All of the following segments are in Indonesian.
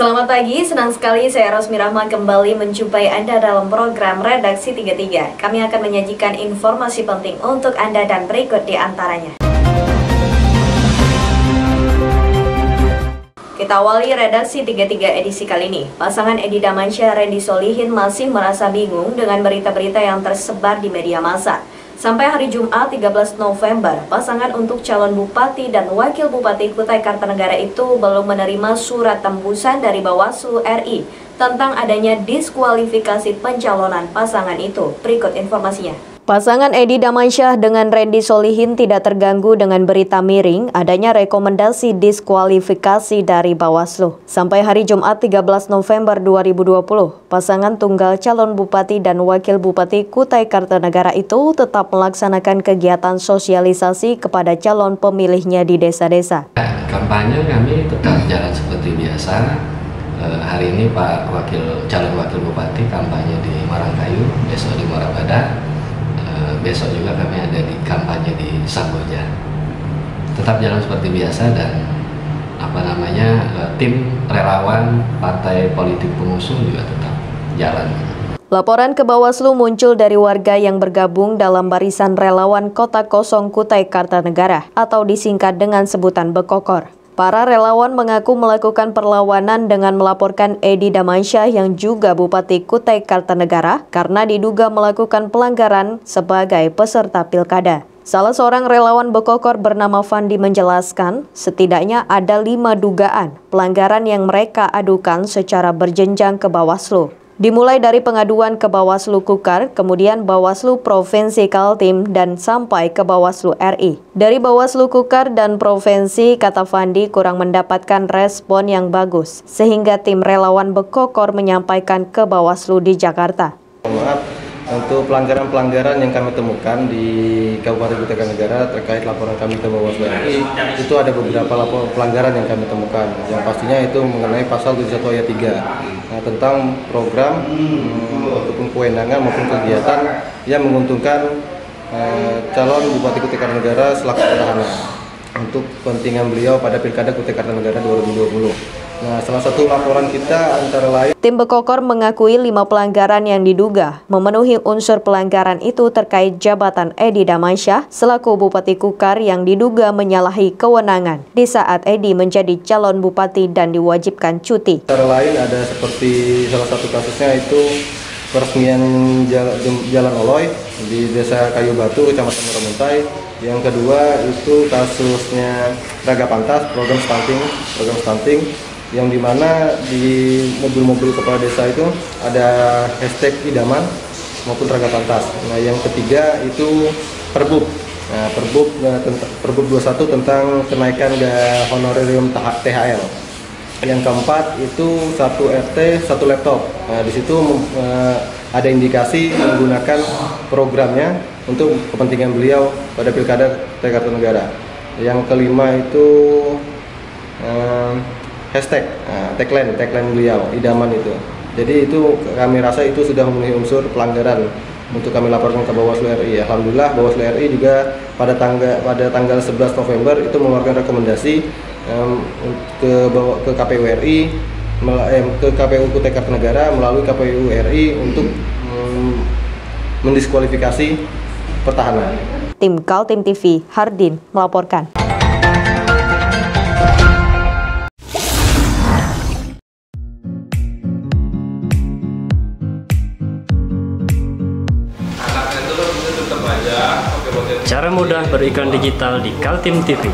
Selamat pagi, senang sekali saya Rosmi Rahma kembali menjumpai Anda dalam program Redaksi 33. Kami akan menyajikan informasi penting untuk Anda dan berikut di antaranya. Kita awali Redaksi 33 edisi kali ini. Pasangan Edi Damansyah Randy Solihin masih merasa bingung dengan berita-berita yang tersebar di media massa. Sampai hari Jumat 13 November, pasangan untuk calon bupati dan wakil bupati Kutai Kartanegara itu belum menerima surat tembusan dari Bawaslu RI tentang adanya diskualifikasi pencalonan pasangan itu. Berikut informasinya. Pasangan Edi Damansyah dengan Randy Solihin tidak terganggu dengan berita miring adanya rekomendasi diskualifikasi dari Bawaslu. Sampai hari Jumat 13 November 2020, pasangan tunggal calon bupati dan wakil bupati Kutai Kartanegara itu tetap melaksanakan kegiatan sosialisasi kepada calon pemilihnya di desa-desa. Kampanye kami tetap jalan seperti biasa. Hari ini Pak calon wakil bupati kampanye di Marangkayu, besok di Morabada. Besok juga kami ada di kampanye di Samboja. Tetap jalan seperti biasa dan tim relawan partai politik pengusung juga tetap jalan. Laporan ke Bawaslu muncul dari warga yang bergabung dalam barisan relawan Kota Kosong Kutai Kartanegara atau disingkat dengan sebutan Bekokor. Para relawan mengaku melakukan perlawanan dengan melaporkan Edi Damansyah yang juga Bupati Kutai Kartanegara karena diduga melakukan pelanggaran sebagai peserta pilkada. Salah seorang relawan Bekokor bernama Fandi menjelaskan setidaknya ada 5 dugaan pelanggaran yang mereka adukan secara berjenjang ke Bawaslu. Dimulai dari pengaduan ke Bawaslu Kukar, kemudian Bawaslu Provinsi Kaltim, dan sampai ke Bawaslu RI. Dari Bawaslu Kukar dan Provinsi, kata Fandi, kurang mendapatkan respon yang bagus, sehingga tim relawan Bekokor menyampaikan ke Bawaslu di Jakarta. Maaf, untuk pelanggaran-pelanggaran yang kami temukan di Kabupaten Kutai Kartanegara terkait laporan kami ke Bawaslu RI, itu ada beberapa pelanggaran yang kami temukan. Yang pastinya itu mengenai pasal 71 ayat 3 tentang program ataupun kewenangan maupun kegiatan yang menguntungkan calon Bupati Kutai Kartanegara selaku petahana untuk kepentingan beliau pada Pilkada Kutai Kartanegara 2020. Nah, salah satu laporan kita antara lain, tim Bekokor mengakui 5 pelanggaran yang diduga memenuhi unsur pelanggaran itu terkait jabatan Edi Damansyah selaku Bupati Kukar yang diduga menyalahi kewenangan di saat Edi menjadi calon bupati dan diwajibkan cuti. Antara lain ada seperti salah satu kasusnya itu peresmian Jalan Oloy di Desa Kayu Batu, Kecamatan Muramuntai. Yang kedua itu kasusnya Raga Pantas, program stunting, yang dimana di mobil-mobil kepala desa itu ada hashtag idaman maupun Raga Pantas. Nah, yang ketiga itu Perbub. Nah, Perbub 21 tentang kenaikan honorarium THL. Yang keempat itu 1 RT 1 laptop. Nah, di situ ada indikasi menggunakan programnya untuk kepentingan beliau pada Pilkada Kutai Kartanegara. Yang kelima itu hashtag tagline beliau idaman itu. Jadi itu kami rasa itu sudah memenuhi unsur pelanggaran untuk kami laporkan ke Bawaslu RI. Alhamdulillah Bawaslu RI juga pada tanggal 11 November itu mengeluarkan rekomendasi ke KPU RI, ke KPU Kutai Kartanegara melalui KPU RI untuk mendiskualifikasi petahana. Tim Kaltim TV, Hardin melaporkan. Cara mudah beriklan digital di Kaltim TV.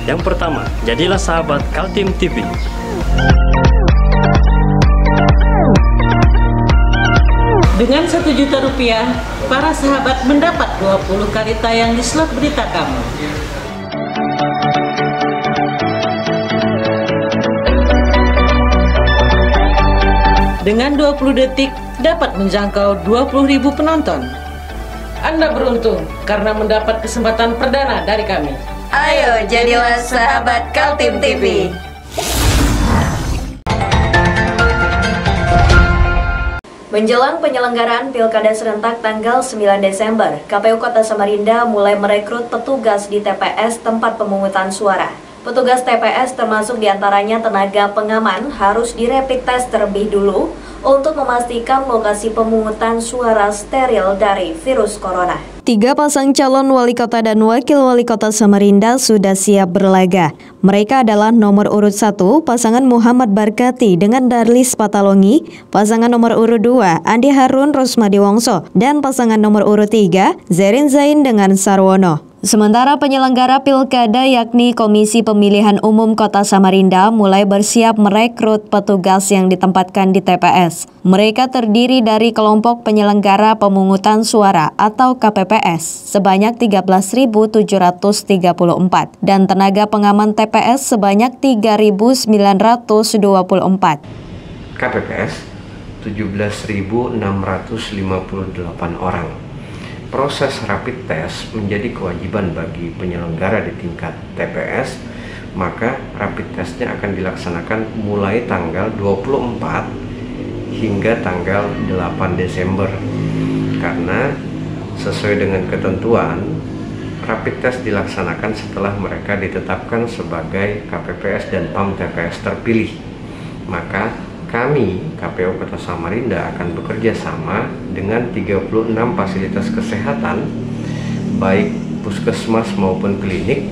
Yang pertama, jadilah sahabat Kaltim TV. Dengan Rp1 juta, para sahabat mendapat 20 kali tayang di slot berita kamu. Dengan 20 detik dapat menjangkau 20.000 penonton. Anda beruntung karena mendapat kesempatan perdana dari kami. Ayo jadilah sahabat Kaltim TV. Menjelang penyelenggaraan Pilkada serentak tanggal 9 Desember, KPU Kota Samarinda mulai merekrut petugas di TPS tempat pemungutan suara. Petugas TPS termasuk diantaranya tenaga pengaman harus dirapid test terlebih dulu untuk memastikan lokasi pemungutan suara steril dari virus corona. 3 pasang calon wali kota dan wakil wali kota Samarinda sudah siap berlaga. Mereka adalah nomor urut 1, pasangan Muhammad Barkati dengan Darlis Patalongi, pasangan nomor urut 2, Andi Harun Rosmadi Wongso, dan pasangan nomor urut 3, Zerin Zain dengan Sarwono. Sementara penyelenggara pilkada yakni Komisi Pemilihan Umum Kota Samarinda mulai bersiap merekrut petugas yang ditempatkan di TPS. Mereka terdiri dari kelompok penyelenggara pemungutan suara atau KPPS sebanyak 13.734 dan tenaga pengaman TPS sebanyak 3.924. KPPS 17.658 orang. Proses rapid test menjadi kewajiban bagi penyelenggara di tingkat TPS, maka rapid testnya akan dilaksanakan mulai tanggal 24 hingga tanggal 8 Desember. Karena sesuai dengan ketentuan, rapid test dilaksanakan setelah mereka ditetapkan sebagai KPPS dan PAM TPS terpilih. Maka kami, KPU Kota Samarinda, akan bekerja sama dengan 36 fasilitas kesehatan, baik puskesmas maupun klinik,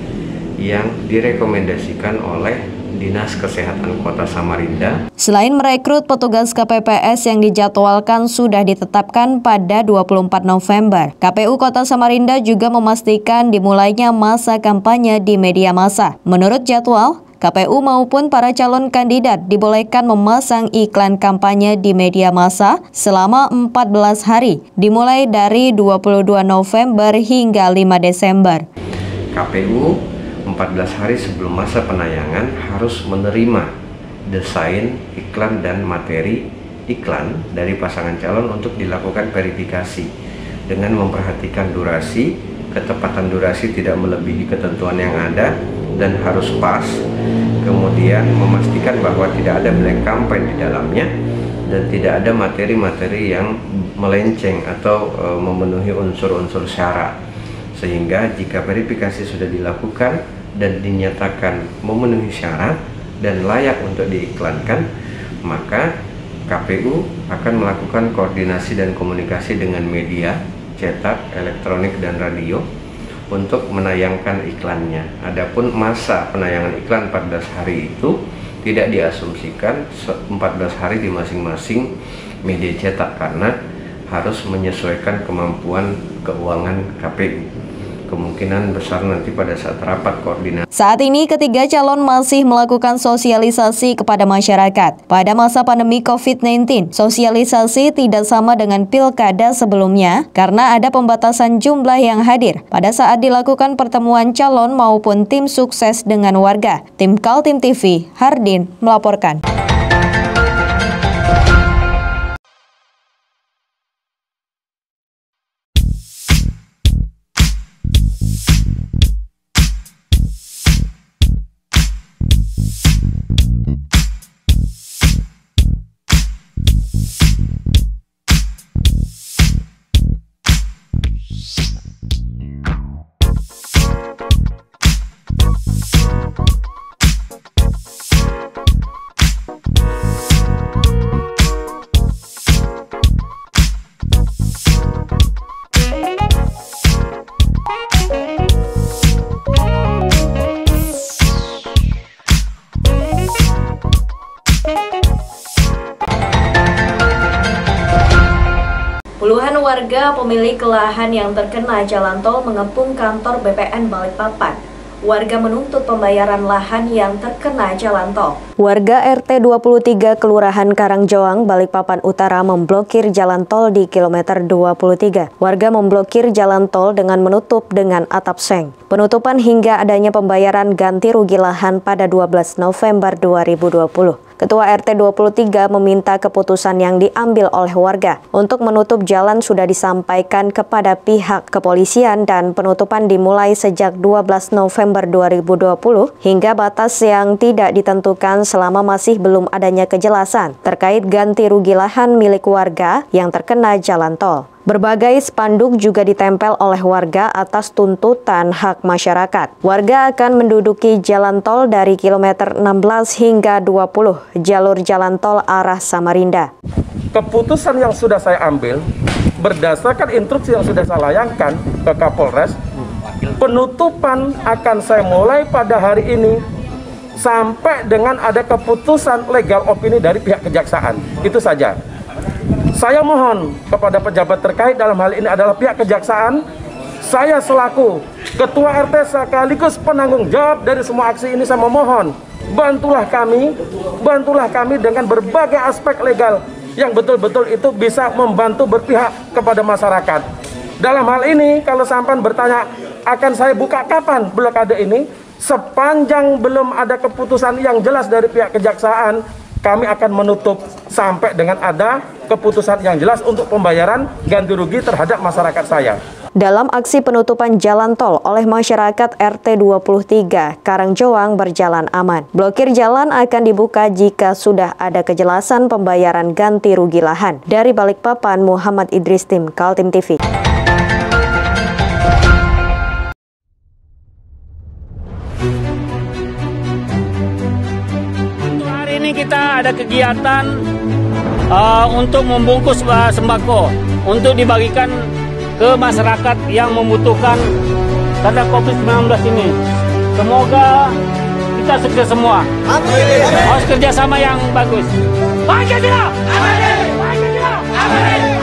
yang direkomendasikan oleh Dinas Kesehatan Kota Samarinda. Selain merekrut petugas KPPS yang dijadwalkan sudah ditetapkan pada 24 November, KPU Kota Samarinda juga memastikan dimulainya masa kampanye di media massa. Menurut jadwal, KPU maupun para calon kandidat dibolehkan memasang iklan kampanye di media massa selama 14 hari, dimulai dari 22 November hingga 5 Desember. KPU 14 hari sebelum masa penayangan harus menerima desain iklan dan materi iklan dari pasangan calon untuk dilakukan verifikasi dengan memperhatikan durasi, ketepatan durasi tidak melebihi ketentuan yang ada dan harus pas, kemudian memastikan bahwa tidak ada black campaign di dalamnya dan tidak ada materi-materi yang melenceng atau memenuhi unsur-unsur syarat. Sehingga jika verifikasi sudah dilakukan dan dinyatakan memenuhi syarat dan layak untuk diiklankan, maka KPU akan melakukan koordinasi dan komunikasi dengan media cetak, elektronik, dan radio untuk menayangkan iklannya. Adapun masa penayangan iklan 14 hari itu tidak diasumsikan 14 hari di masing-masing media cetak karena harus menyesuaikan kemampuan keuangan KPU. Kemungkinan besar nanti pada saat rapat koordinasi. Saat ini ketiga calon masih melakukan sosialisasi kepada masyarakat. Pada masa pandemi COVID-19, sosialisasi tidak sama dengan pilkada sebelumnya karena ada pembatasan jumlah yang hadir pada saat dilakukan pertemuan calon maupun tim sukses dengan warga. Tim Kaltim TV, Hardin melaporkan. Puluhan warga pemilik lahan yang terkena jalan tol mengepung kantor BPN Balikpapan. Warga menuntut pembayaran lahan yang terkena jalan tol. Warga RT 23 Kelurahan Karangjoang, Balikpapan Utara memblokir jalan tol di kilometer 23. Warga memblokir jalan tol dengan menutup dengan atap seng. Penutupan hingga adanya pembayaran ganti rugi lahan pada 12 November 2020. Ketua RT 23 meminta keputusan yang diambil oleh warga untuk menutup jalan sudah disampaikan kepada pihak kepolisian dan penutupan dimulai sejak 12 November 2020 hingga batas yang tidak ditentukan selama masih belum adanya kejelasan terkait ganti rugi lahan milik warga yang terkena jalan tol. Berbagai spanduk juga ditempel oleh warga atas tuntutan hak masyarakat. Warga akan menduduki jalan tol dari kilometer 16 hingga 20 jalur jalan tol arah Samarinda. Keputusan yang sudah saya ambil berdasarkan instruksi yang sudah saya layangkan ke Kapolres, penutupan akan saya mulai pada hari ini sampai dengan ada keputusan legal opini dari pihak kejaksaan. Itu saja. Saya mohon kepada pejabat terkait, dalam hal ini adalah pihak kejaksaan, saya selaku Ketua RT sekaligus penanggung jawab dari semua aksi ini, saya memohon bantulah kami dengan berbagai aspek legal yang betul-betul itu bisa membantu berpihak kepada masyarakat. Dalam hal ini kalau sampan bertanya akan saya buka kapan blokade ini, sepanjang belum ada keputusan yang jelas dari pihak kejaksaan, kami akan menutup sampai dengan ada keputusan yang jelas untuk pembayaran ganti rugi terhadap masyarakat saya. Dalam aksi penutupan jalan tol oleh masyarakat RT 23, Karangjoang berjalan aman. Blokir jalan akan dibuka jika sudah ada kejelasan pembayaran ganti rugi lahan. Dari Balikpapan, Muhammad Idris, tim Kaltim TV. Hari ini kita ada kegiatan untuk membungkus sembako untuk dibagikan ke masyarakat yang membutuhkan karena COVID-19 ini. Semoga kita sukses semua. Harus kerjasama yang bagus. Pancasila! Pancasila! Pancasila!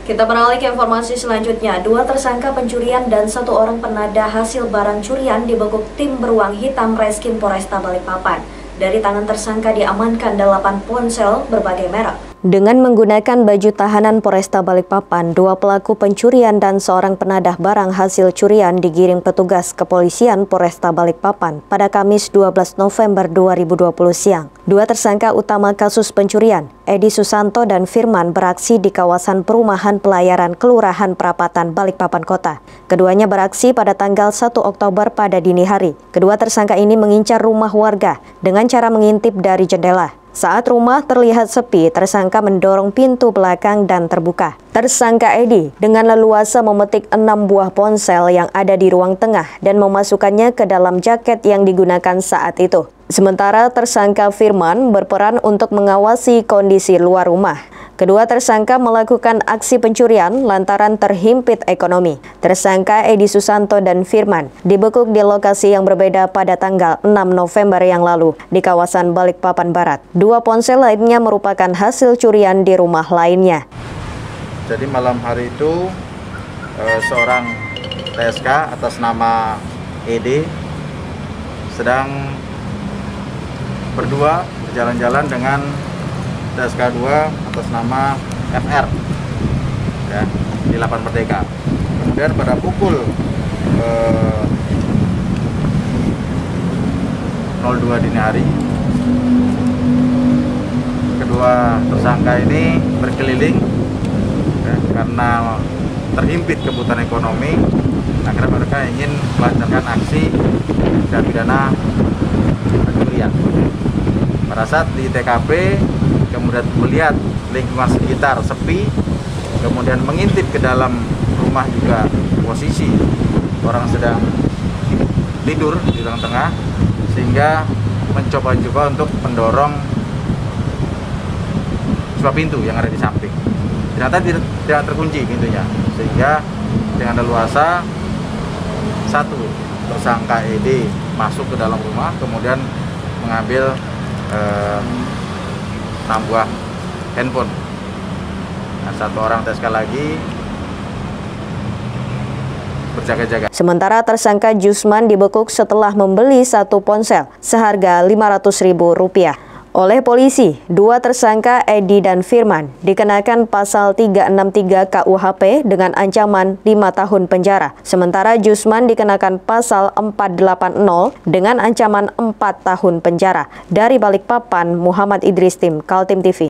Kita beralih ke informasi selanjutnya. 2 tersangka pencurian dan 1 orang penadah hasil barang curian dibekuk tim beruang hitam Reskrim Polresta Balikpapan. Dari tangan tersangka diamankan 8 ponsel berbagai merek. Dengan menggunakan baju tahanan Polresta Balikpapan, 2 pelaku pencurian dan 1 penadah barang hasil curian digiring petugas kepolisian Polresta Balikpapan pada Kamis 12 November 2020 siang. 2 tersangka utama kasus pencurian, Edi Susanto dan Firman, beraksi di kawasan perumahan pelayaran Kelurahan Perapatan Balikpapan Kota. Keduanya beraksi pada tanggal 1 Oktober pada dini hari. Kedua tersangka ini mengincar rumah warga dengan cara mengintip dari jendela. Saat rumah terlihat sepi, tersangka mendorong pintu belakang dan terbuka. Tersangka Edi dengan leluasa memetik 6 buah ponsel yang ada di ruang tengah dan memasukkannya ke dalam jaket yang digunakan saat itu. Sementara tersangka Firman berperan untuk mengawasi kondisi luar rumah. Kedua tersangka melakukan aksi pencurian lantaran terhimpit ekonomi. Tersangka Edi Susanto dan Firman dibekuk di lokasi yang berbeda pada tanggal 6 November yang lalu di kawasan Balikpapan Barat. 2 ponsel lainnya merupakan hasil curian di rumah lainnya. Jadi malam hari itu seorang TSK atas nama ED sedang berdua berjalan-jalan dengan TSK 2 atas nama FR ya, di Lapan Merdeka. Kemudian pada pukul 02 dini hari, kedua tersangka ini berkeliling ya, karena terhimpit kebutuhan ekonomi, akhirnya mereka ingin melancarkan aksi tindak pidana pencurian. Pada saat di TKP, kemudian melihat lingkungan sekitar sepi, kemudian mengintip ke dalam rumah juga posisi orang sedang tidur di ruang tengah, sehingga mencoba untuk mendorong sebuah pintu yang ada di samping. Ternyata tidak terkunci pintunya, sehingga dengan leluasa satu tersangka ED masuk ke dalam rumah, kemudian mengambil 6 buah handphone. Nah, satu orang TSK lagi berjaga-jaga. Sementara tersangka Jusman dibekuk setelah membeli 1 ponsel seharga Rp500.000. Oleh polisi, 2 tersangka Edi dan Firman dikenakan pasal 363 KUHP dengan ancaman 5 tahun penjara. Sementara Jusman dikenakan pasal 480 dengan ancaman 4 tahun penjara. Dari Balikpapan, Muhammad Idris, tim Kaltim TV.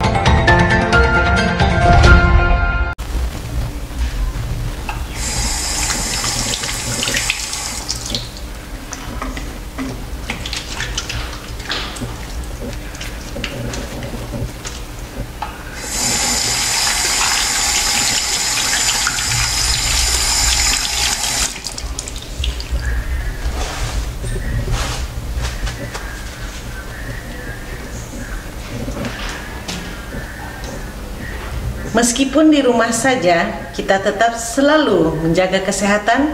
Meskipun di rumah saja, kita tetap selalu menjaga kesehatan,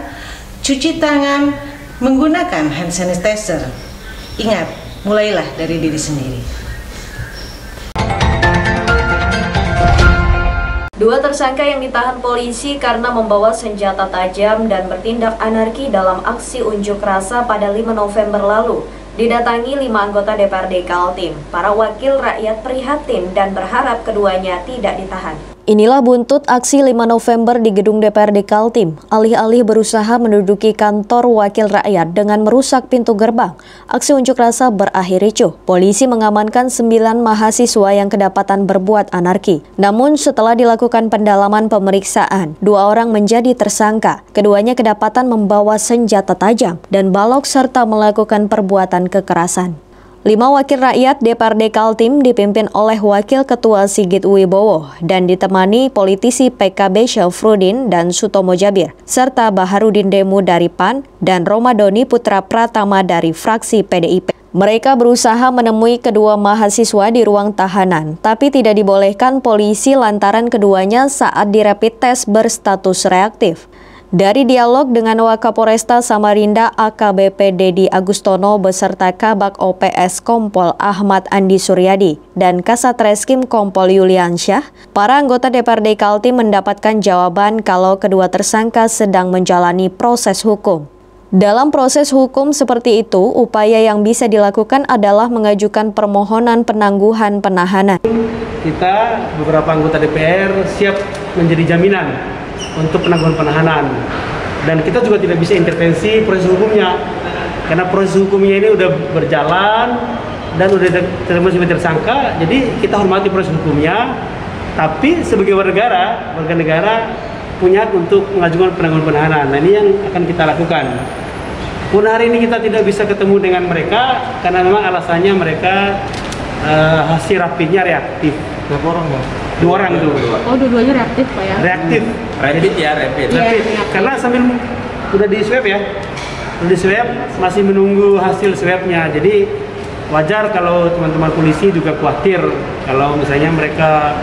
cuci tangan, menggunakan hand sanitizer. Ingat, mulailah dari diri sendiri. 2 tersangka yang ditahan polisi karena membawa senjata tajam dan bertindak anarki dalam aksi unjuk rasa pada 5 November lalu didatangi 5 anggota DPRD Kaltim. Para wakil rakyat prihatin dan berharap keduanya tidak ditahan. Inilah buntut aksi 5 November di gedung DPRD Kaltim. Alih-alih berusaha menduduki kantor wakil rakyat dengan merusak pintu gerbang, aksi unjuk rasa berakhir ricuh. Polisi mengamankan 9 mahasiswa yang kedapatan berbuat anarki. Namun setelah dilakukan pendalaman pemeriksaan, 2 orang menjadi tersangka. Keduanya kedapatan membawa senjata tajam dan balok serta melakukan perbuatan kekerasan. 5 wakil rakyat DPRD Kaltim dipimpin oleh Wakil Ketua Sigit Wibowo dan ditemani politisi PKB Syafruddin dan Sutomo Jabir, serta Baharudin Demu dari PAN dan Romadoni Putra Pratama dari fraksi PDIP. Mereka berusaha menemui kedua mahasiswa di ruang tahanan, tapi tidak dibolehkan polisi lantaran keduanya saat di rapid test berstatus reaktif. Dari dialog dengan Wakapolresta Samarinda AKBP Dedi Agustono beserta Kabak OPS Kompol Ahmad Andi Suryadi dan Kasat Reskrim Kompol Yuliansyah, para anggota DPRD Kaltim mendapatkan jawaban kalau kedua tersangka sedang menjalani proses hukum. Dalam proses hukum seperti itu, upaya yang bisa dilakukan adalah mengajukan permohonan penangguhan penahanan. Kita beberapa anggota DPR siap menjadi jaminan untuk penangguhan penahanan, dan kita juga tidak bisa intervensi proses hukumnya karena proses hukumnya ini udah berjalan dan udah termasuk tersangka. Jadi kita hormati proses hukumnya, tapi sebagai warga negara punya hak untuk mengajukan penangguhan penahanan. Nah, ini yang akan kita lakukan. Pun hari ini kita tidak bisa ketemu dengan mereka karena memang alasannya mereka hasil rapidnya reaktif. Berapa orang, Bang? 2 orang itu. Oh, dua-duanya reaktif, Pak ya? Reaktif. Rapid ya, rapid. Karena sambil udah di swab ya, udah di swab, masih menunggu hasil swabnya. Jadi wajar kalau teman-teman polisi juga khawatir kalau misalnya mereka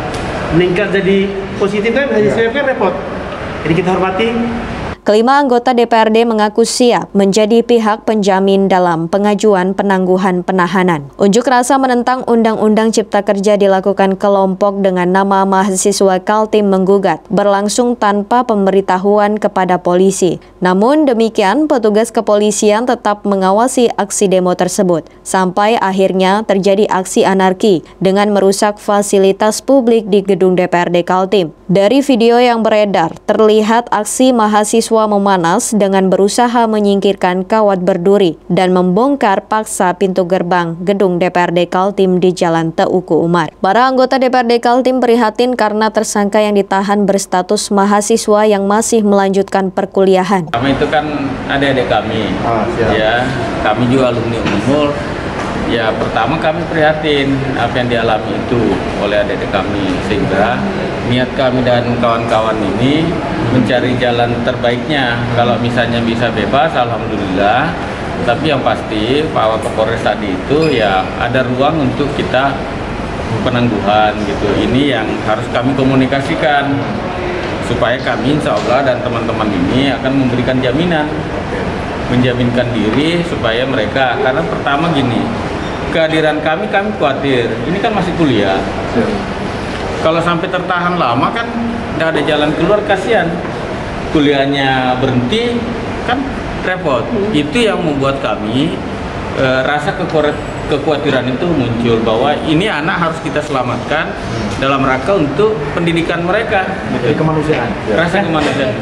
meningkat jadi positif kan, hasil swab kan repot. Jadi kita hormati. Kelima anggota DPRD mengaku siap menjadi pihak penjamin dalam pengajuan penangguhan penahanan. Unjuk rasa menentang Undang-Undang Cipta Kerja dilakukan kelompok dengan nama mahasiswa Kaltim Menggugat, berlangsung tanpa pemberitahuan kepada polisi. Namun demikian, petugas kepolisian tetap mengawasi aksi demo tersebut, sampai akhirnya terjadi aksi anarki dengan merusak fasilitas publik di gedung DPRD Kaltim. Dari video yang beredar, terlihat aksi mahasiswa mahasiswa memanas dengan berusaha menyingkirkan kawat berduri dan membongkar paksa pintu gerbang gedung DPRD Kaltim di Jalan Teuku Umar. Para anggota DPRD Kaltim prihatin karena tersangka yang ditahan berstatus mahasiswa yang masih melanjutkan perkuliahan. Kami itu kan adik-adik kami, ya, kami juga alumni Unmul. Ya, pertama kami prihatin apa yang dialami itu oleh adik-adik kami, sehingga niat kami dan kawan-kawan ini mencari jalan terbaiknya. Kalau misalnya bisa bebas, alhamdulillah. Tapi yang pasti Pak Wakapolres tadi itu ya ada ruang untuk kita penangguhan gitu. Ini yang harus kami komunikasikan supaya kami insya Allah dan teman-teman ini akan memberikan jaminan, menjaminkan diri supaya mereka, karena pertama gini, kehadiran kami khawatir, ini kan masih kuliah. Kalau sampai tertahan lama kan nggak ada jalan keluar, kasihan. Kuliahnya berhenti kan repot. Itu yang membuat kami rasa kekhawatiran itu muncul bahwa ini anak harus kita selamatkan dalam rangka untuk pendidikan mereka. Kemanusiaan. Rasa kemanusiaan.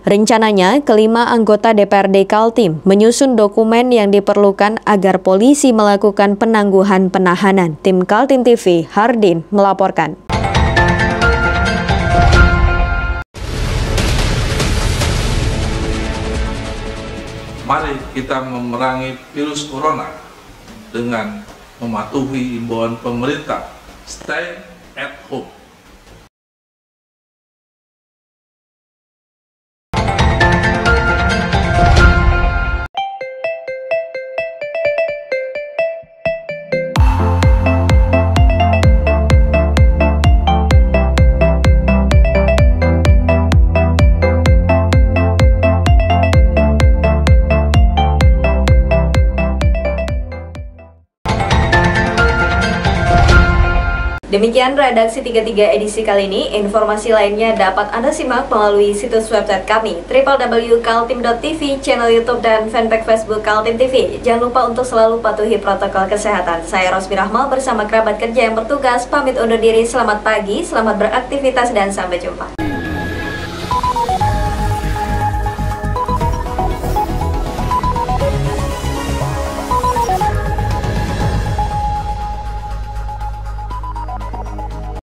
Rencananya, kelima anggota DPRD Kaltim menyusun dokumen yang diperlukan agar polisi melakukan penangguhan penahanan. Tim Kaltim TV, Hardin melaporkan. Mari kita memerangi virus corona dengan mematuhi imbauan pemerintah. Stay at home. Demikian redaksi 33 edisi kali ini. Informasi lainnya dapat Anda simak melalui situs website kami www.kaltim.tv, channel YouTube dan fanpage Facebook Kaltim TV. Jangan lupa untuk selalu patuhi protokol kesehatan. Saya Rosmi Rahmal bersama kerabat kerja yang bertugas pamit undur diri. Selamat pagi, selamat beraktivitas dan sampai jumpa.